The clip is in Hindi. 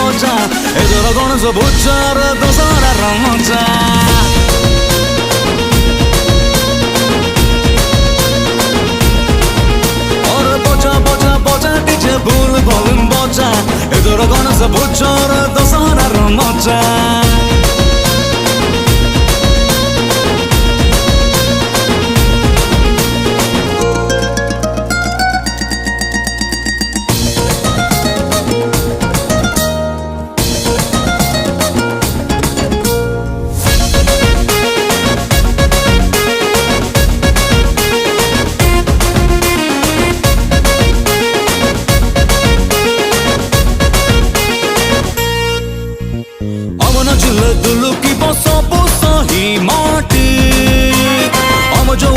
ମଜା ଏଥର ଗଣେଶ ପୂଜାର ଦଶହରାର ମଜା। भूल भूल बचा एथर गणेश पूजार दशहरार मजा। दुलुकी बस बस ही माटी जो